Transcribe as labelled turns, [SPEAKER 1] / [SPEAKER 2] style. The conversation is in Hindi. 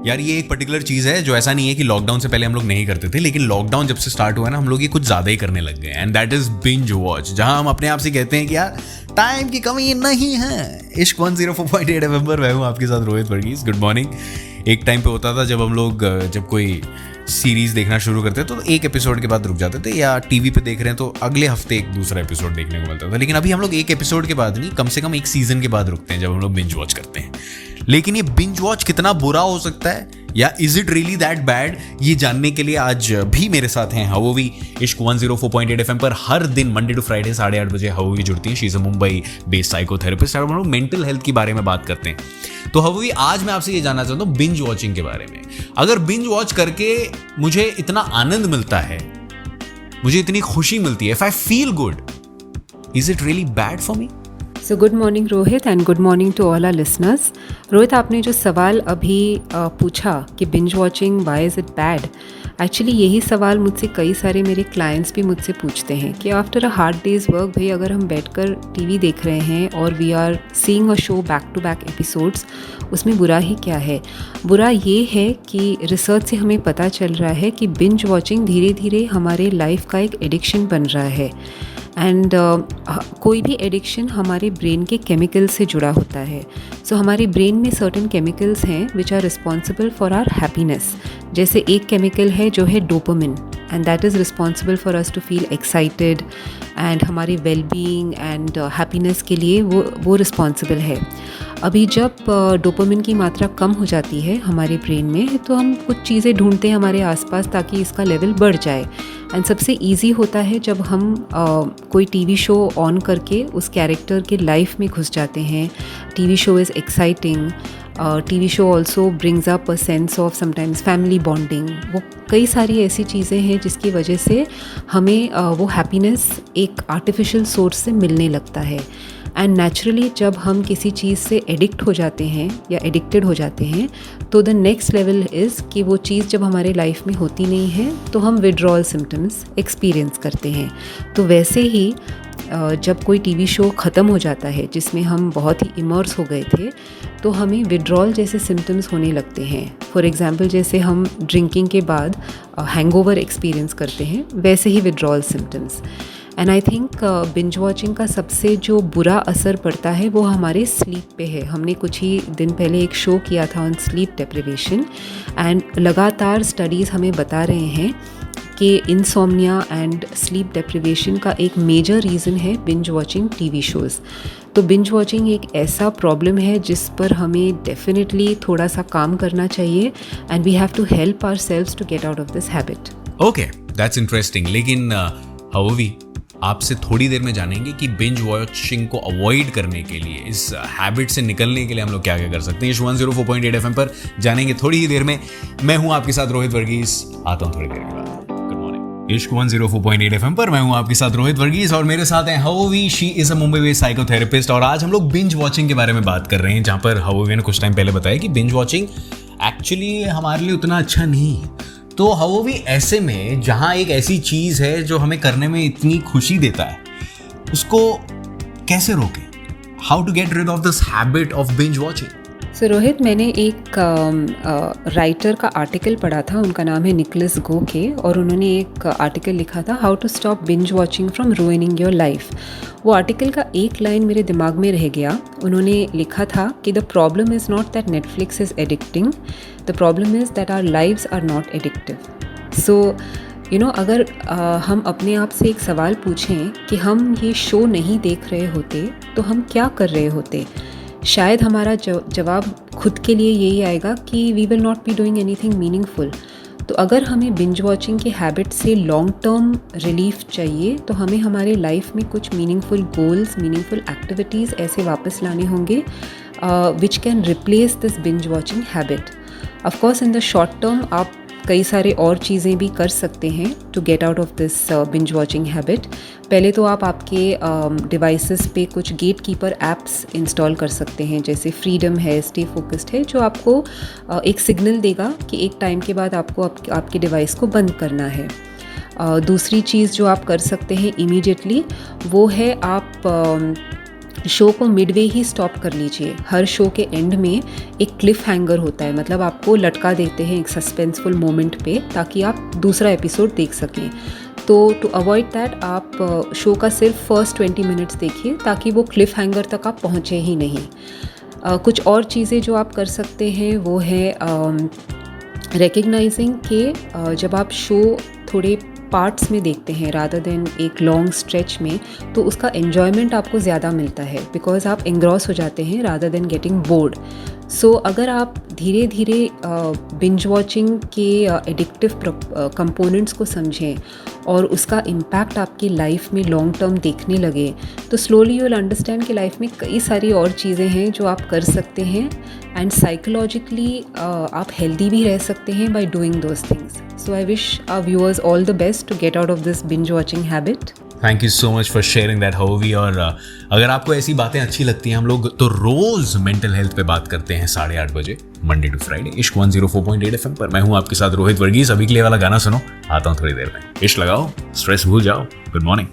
[SPEAKER 1] यार ये एक पर्टिकुलर चीज़ है जो ऐसा नहीं है कि लॉकडाउन से पहले हम लोग नहीं करते थे, लेकिन लॉकडाउन जब से स्टार्ट हुआ है ना, हम लोग ये कुछ ज़्यादा ही करने लग गए, and that is binge watch, जहां हम अपने आप से कहते हैं कि यार टाइम की कमी नहीं है। इश्क 104.8 FM पर मैं हूँ आपके साथ रोहित वर्गीस। Good morning. एक टाइम पे होता था जब हम लोग जब कोई सीरीज़ देखना शुरू करते तो एक एपिसोड के बाद रुक जाते थे, या टीवी पे देख रहे हैं तो अगले हफ्ते एक दूसरा एपिसोड देखने को मिलता था। लेकिन अभी हम लोग एक एपिसोड के बाद नहीं, कम से कम एक सीजन के बाद रुकते हैं जब हम लोग बिंज वॉच करते हैं। लेकिन ये बिंज वॉच कितना बुरा हो सकता है, या is it really that bad, ये जानने के लिए आज भी मेरे साथ हैं हवोवी। इश्क 104.8 FM पर हर दिन मंडे टू फ्राइडे 8:30 बजे हवोवी जुड़ती है। She is a Mumbai based psychotherapist और हम लोग मेंटल हेल्थ के बारे में बात करते हैं। तो हवोवी, आज मैं आपसे ये जानना चाहता हूँ बिंज वॉचिंग के बारे में। अगर बिंज वॉच करके मुझे इतना आनंद मिलता है, मुझे इतनी खुशी मिलती है, if I feel good, is it really bad for me?
[SPEAKER 2] So good morning Rohit, and good morning to all our listeners. Rohit, आपने जो सवाल अभी पूछा कि binge watching why is it bad, actually यही सवाल मुझसे कई सारे मेरे क्लाइंट्स भी मुझसे पूछते हैं कि after a hard day's work, भाई अगर हम बैठकर टीवी देख रहे हैं और we are seeing a show back to back episodes, उसमें बुरा ही क्या है? बुरा ये है कि रिसर्च से हमें पता चल रहा है कि बिंज वॉचिंग धीरे धीरे हमारे लाइफ का एक एडिक्शन बन रहा है। एंड कोई भी एडिक्शन हमारे ब्रेन के केमिकल से जुड़ा होता है। सो हमारे ब्रेन में सर्टेन केमिकल्स हैं which are responsible for our happiness. जैसे एक केमिकल है जो है dopamine, and that is responsible for us to feel excited, and हमारी वेलबींग एंड हैप्पीनेस के लिए वो रिस्पॉन्सिबल है। अभी जब डोपामिन की मात्रा कम हो जाती है हमारे ब्रेन में, तो हम कुछ चीज़ें ढूंढते हैं हमारे आसपास ताकि इसका लेवल बढ़ जाए। एंड सबसे इजी होता है जब हम कोई टीवी शो ऑन करके उस कैरेक्टर के लाइफ में घुस जाते हैं। TV show is exciting. TV show also brings up a sense of sometimes family bonding. वो कई सारी ऐसी चीज़ें हैं जिसकी वजह से हमें वो हैप्पीनेस एक आर्टिफिशियल सोर्स से मिलने लगता है। एंड नेचुरली जब हम किसी चीज़ से एडिक्ट हो जाते हैं या एडिक्टेड हो जाते हैं, तो द नेक्स्ट लेवल इज़ कि वो चीज़ जब हमारे लाइफ में होती नहीं है तो हम विड्रॉल सिम्टम्स एक्सपीरियंस करते हैं। तो वैसे ही जब कोई टीवी शो ख़त्म हो जाता है जिसमें हम बहुत ही इमर्स हो गए थे, तो हमें विड्रॉल जैसे सिम्टम्स होने लगते हैं। फॉर एग्ज़ाम्पल, जैसे हम ड्रिंकिंग के बाद हैंगओवर एक्सपीरियंस करते हैं, वैसे ही withdrawal symptoms. And I think binge watching का सबसे जो बुरा असर पड़ता है वो हमारे स्लीप पे है। हमने कुछ ही दिन पहले एक शो किया था ऑन स्लीप डेप्रिवेशन, एंड लगातार स्टडीज़ हमें बता रहे हैं कि इंसोम्निया एंड स्लीप डेप्रिवेशन का एक मेजर रीज़न है बिंज वॉचिंग टीवी शोज़। तो बिंज वॉचिंग एक ऐसा प्रॉब्लम है जिस पर हमें डेफिनेटली थोड़ा सा काम करना चाहिए, and we have to help ourselves to get out of this habit.
[SPEAKER 1] Okay, that's interesting. लेकिन हवोवी, आपसे थोड़ी देर में जानेंगे कि बिंज वॉचिंग को अवॉइड करने के लिए, इस हैबिट से निकलने के लिए हम लोग क्या क्या कर सकते हैं। इस 104.8 FM पर जानेंगे थोड़ी ही देर में। मैं हूं आपके साथ रोहित वर्गीस, आता हूं थोड़ी देर के बाद। Good morning. इश्क 104.8 FM पर मैं हूं आपके साथ रोहित वर्गीस और मेरे साथ हैं Havovi. She is a Mumbai based psychotherapist और आज हम लोग बिंज वॉचिंग के बारे में बात कर रहे हैं, जहां पर हवोवी ने कुछ टाइम पहले बताया कि बिंज वॉचिंग एक्चुअली हमारे लिए उतना अच्छा नहीं है। तो हवोवी, ऐसे में जहाँ एक ऐसी चीज़ है जो हमें करने में इतनी खुशी देता है, उसको कैसे रोकें? How to get rid of this habit of binge watching?
[SPEAKER 2] So Rohit, मैंने एक राइटर का आर्टिकल पढ़ा था, उनका नाम है निकोलस गोके, और उन्होंने एक आर्टिकल लिखा था how to stop binge watching from ruining your life. वो आर्टिकल का एक लाइन मेरे दिमाग में रह गया। उन्होंने लिखा था कि the problem is not that Netflix is addicting, the problem is that our lives are not addictive. So अगर हम अपने आप से एक सवाल पूछें कि हम ये शो नहीं देख रहे होते तो हम क्या कर रहे होते, शायद हमारा जवाब खुद के लिए यही आएगा कि we will not be doing anything meaningful. तो अगर हमें बिंज वॉचिंग के हैबिट से लॉन्ग टर्म रिलीफ चाहिए, तो हमें हमारे लाइफ में कुछ मीनिंगफुल गोल्स, मीनिंगफुल एक्टिविटीज़ ऐसे वापस लाने होंगे which can replace this binge watching habit. Of course in the short term आप कई सारे और चीज़ें भी कर सकते हैं to get out of this binge watching habit. पहले तो आप आपके डिवाइसेस पे कुछ गेट कीपर ऐप्स इंस्टॉल कर सकते हैं, जैसे फ्रीडम है, स्टे फोकस्ड है, जो आपको एक सिग्नल देगा कि एक टाइम के बाद आपको आपके डिवाइस को बंद करना है। दूसरी चीज़ जो आप कर सकते हैं इमीडिएटली, वो है आप शो को मिडवे ही स्टॉप कर लीजिए। हर शो के एंड में एक क्लिफ हैंगर होता है, मतलब आपको लटका देते हैं एक सस्पेंसफुल मोमेंट पे, ताकि आप दूसरा एपिसोड देख सकें। तो टू अवॉइड दैट आप शो का सिर्फ फर्स्ट 20 मिनट्स देखिए, ताकि वो क्लिफ हैंगर तक आप पहुँचे ही नहीं। कुछ और चीज़ें जो आप कर सकते हैं वो है रिकग्नाइजिंग के जब आप शो थोड़े पार्ट्स में देखते हैं रादर देन एक लॉन्ग स्ट्रेच में, तो उसका एन्जॉयमेंट आपको ज़्यादा मिलता है, बिकॉज आप एंग्रॉस हो जाते हैं रादर देन गेटिंग बोर्ड। सो अगर आप धीरे धीरे बिंज वॉचिंग के एडिक्टिव कंपोनेंट्स को समझें और उसका इम्पैक्ट आपकी लाइफ में लॉन्ग टर्म देखने लगे, तो स्लोली यू विल अंडरस्टैंड कि लाइफ में कई सारी और चीज़ें हैं जो आप कर सकते हैं, एंड साइकोलॉजिकली आप हेल्दी भी रह सकते हैं by doing those things. So I wish our viewers all the best to get out of this binge watching habit.
[SPEAKER 1] Thank you so much for sharing that hobby. और अगर आपको ऐसी बातें अच्छी लगती हैं, हम लोग तो रोज मेंटल हेल्थ पे बात करते हैं 8:30 बजे मंडे टू फ्राइडे इश्क 104.8 FM पर। मैं हूं आपके साथ रोहित वर्गीस। अभी के लिए वाला गाना सुनो, आता हूं थोड़ी देर में। इश्क लगाओ, स्ट्रेस भूल जाओ। Good morning.